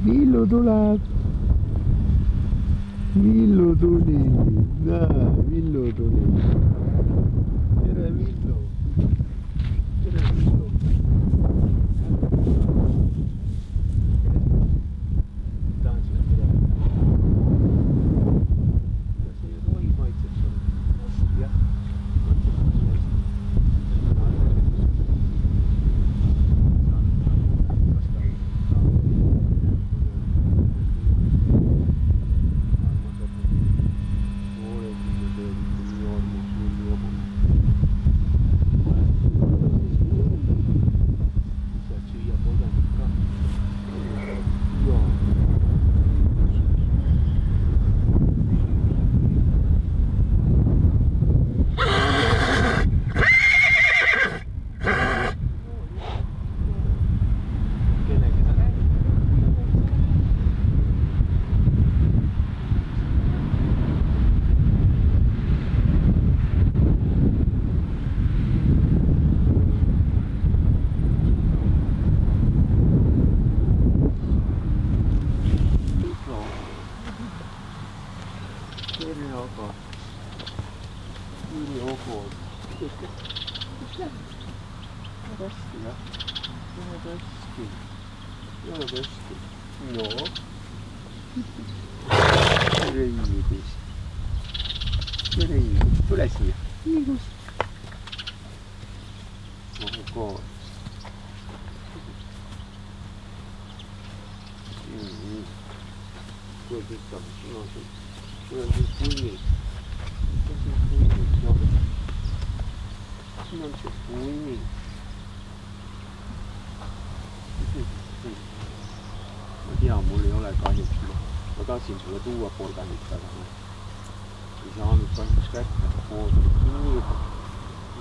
Villu tuleb. Villu tuli. Näe, Villu tuli. Tere, Villu. Tere, Villu. Tahan sinna tere. Ja see roi maitseb sulle. Hästi, jah. Tule siia. Liigus. Koos. Kui pikk on? Siin on siin punnid. Siin on see punnid. Ma tean, mul ei ole kahjuks. Ma tahtsin sulle tuua porganit, aga ei saanud kahjuks kätte. Pood oli kinni.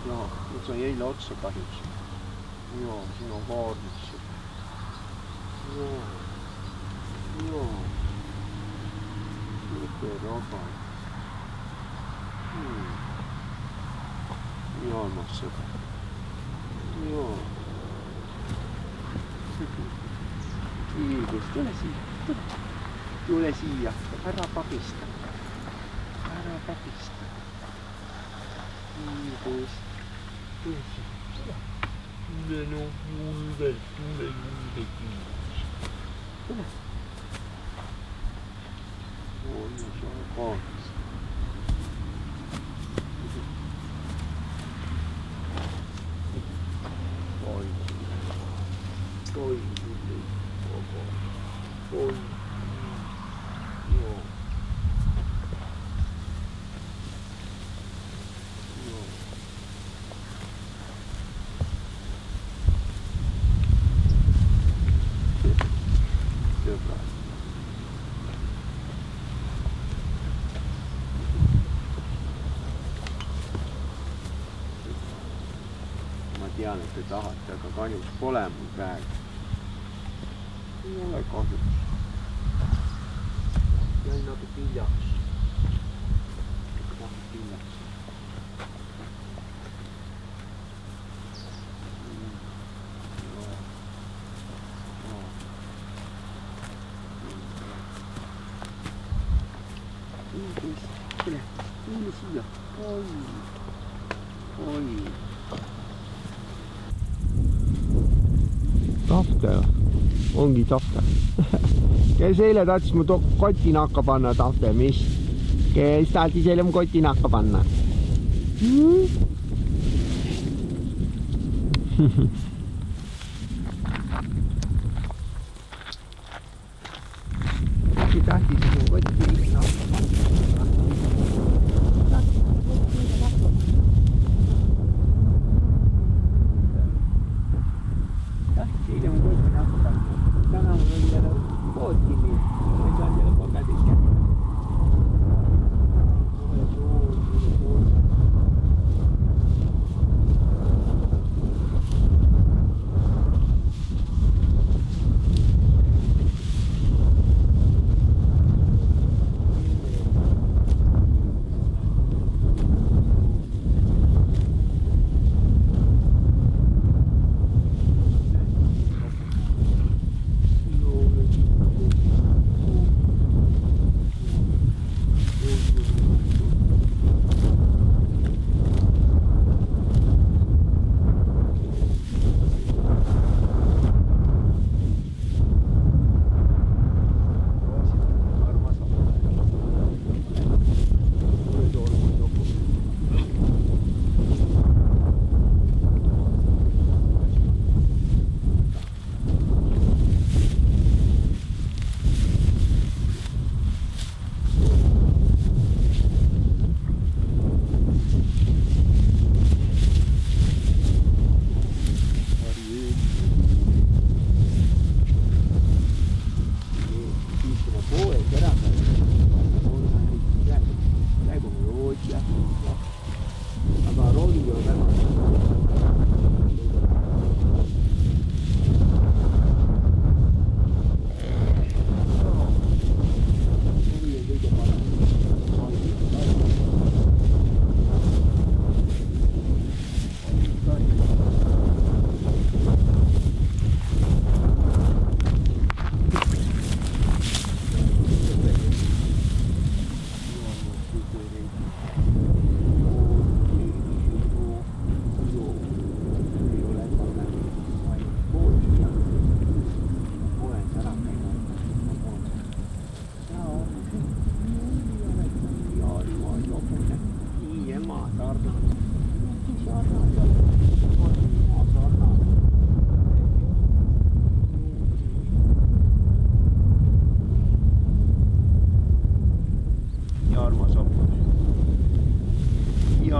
Jaa, nüüd sai eile otsa kahjuks. Jaa, siin on kaardis. Jaa. Niisugune raga. Jaa, armas sõda. Jaa. Liigus, tule siia. Tule siia. Ära pagista. Ära pagista. Liigus. Tule siia. Tule no julge. Tule. Oi, se on kaardis. Oi. Joo. Ma tean, et te tahate, aga kahjuks pole mul praegu. Ei ole kahjuks. Jäin natuke hiljaks. Tule siia. Oi. Tahte ongi tahte. Kes eile tahtis mu koti nahka panna tahte, mis? Kes tahtis eile mu koti nahka panna? Kes tahtis mu koti nahka panna?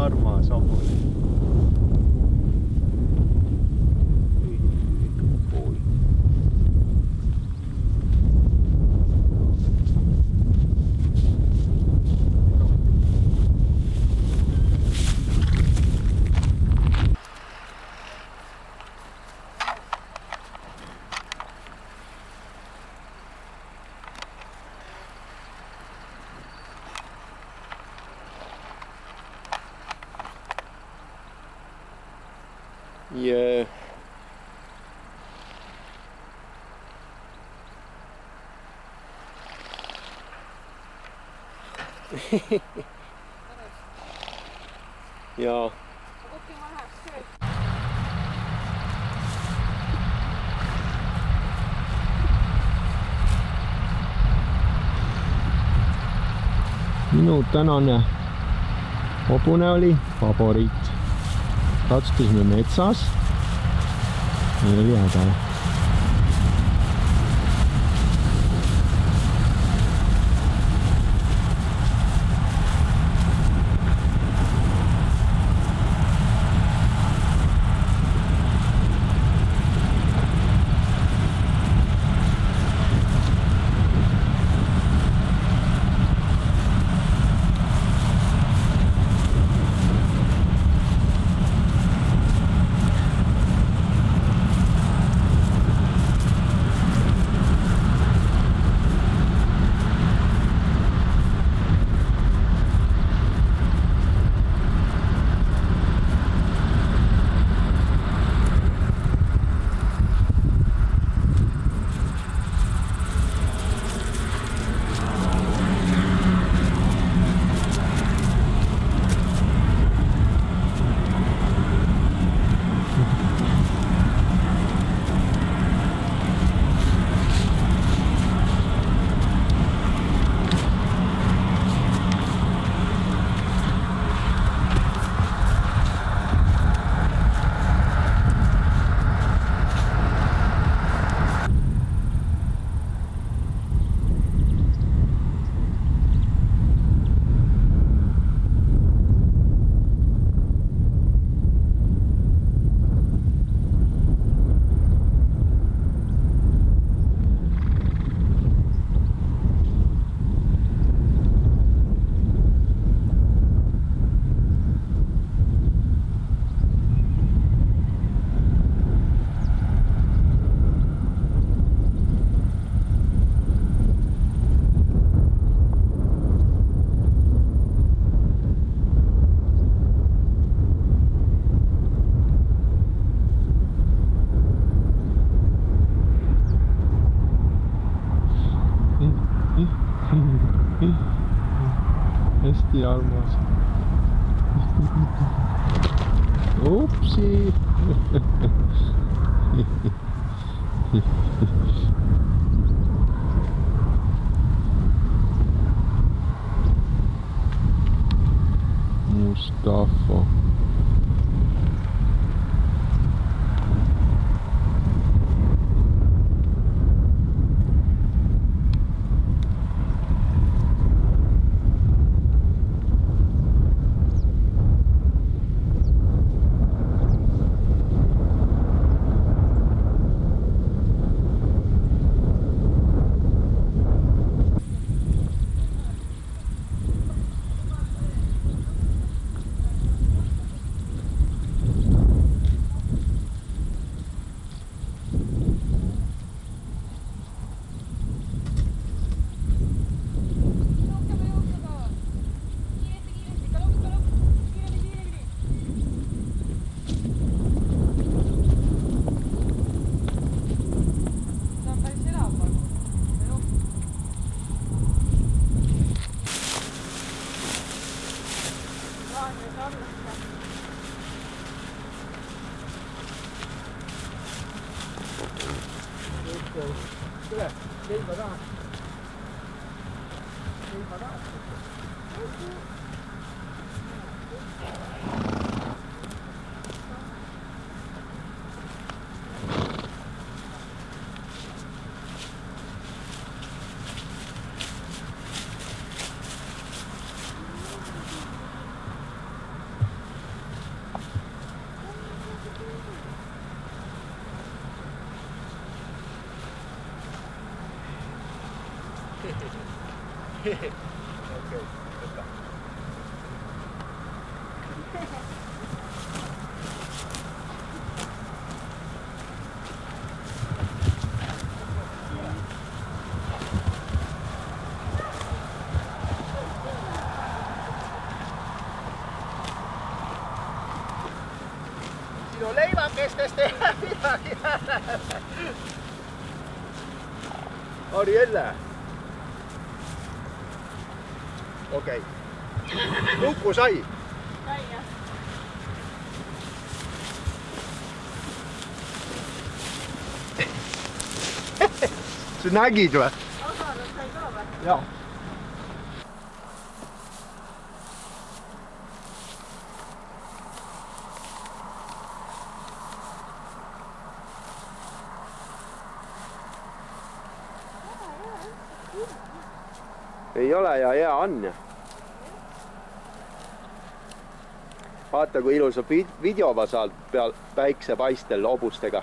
armas hobune. Yeah. Ja. Minu tänane hobune oli favoriit. Katsutasime metsas. Meil oli äge. Hästi armas. Upsi. Mustafa. Tule, leiba taha. Leiba taha. Okei, võta. Sinu leivakestest ei ole midagi ära. Arielle. Okei. Nuku sai? Sai jah. Sa nägid või? Osalus sai ka või? Jaa. Ei ole ja hea on ja. Vaata, kui ilusa videova saad peal päiksepaistel hobustega.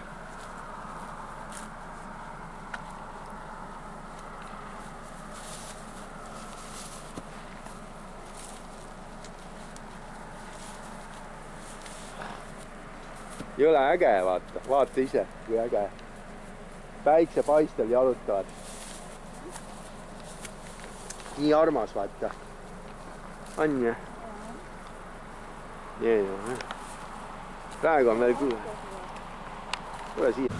Jõle äge, vaata. Vaata ise, kui äge. Päiksepaistel jalutavad. Nii armas, vaata. On ja? Nii. Praegu on veel kuule. Tule siia.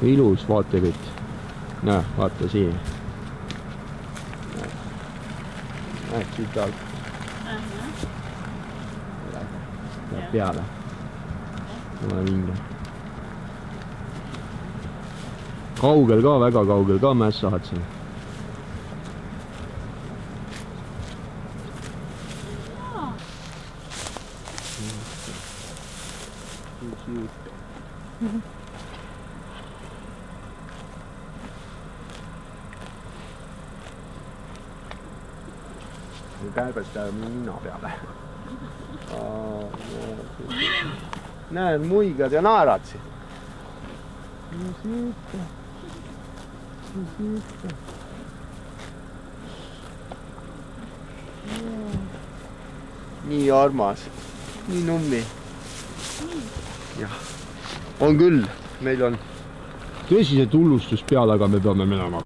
Ilus vaatepilt. Näe, vaata siia. Näed siit alt. Läheb peale. Ole vinge. Kaugel ka, väga kaugel ka mässahad siin. Käibest läheb nina peale. Näed, muigad ja naerad siin. Nii armas, nii nummi. Jah, on küll, meil on tõsised hullustus peal, aga me peame minema.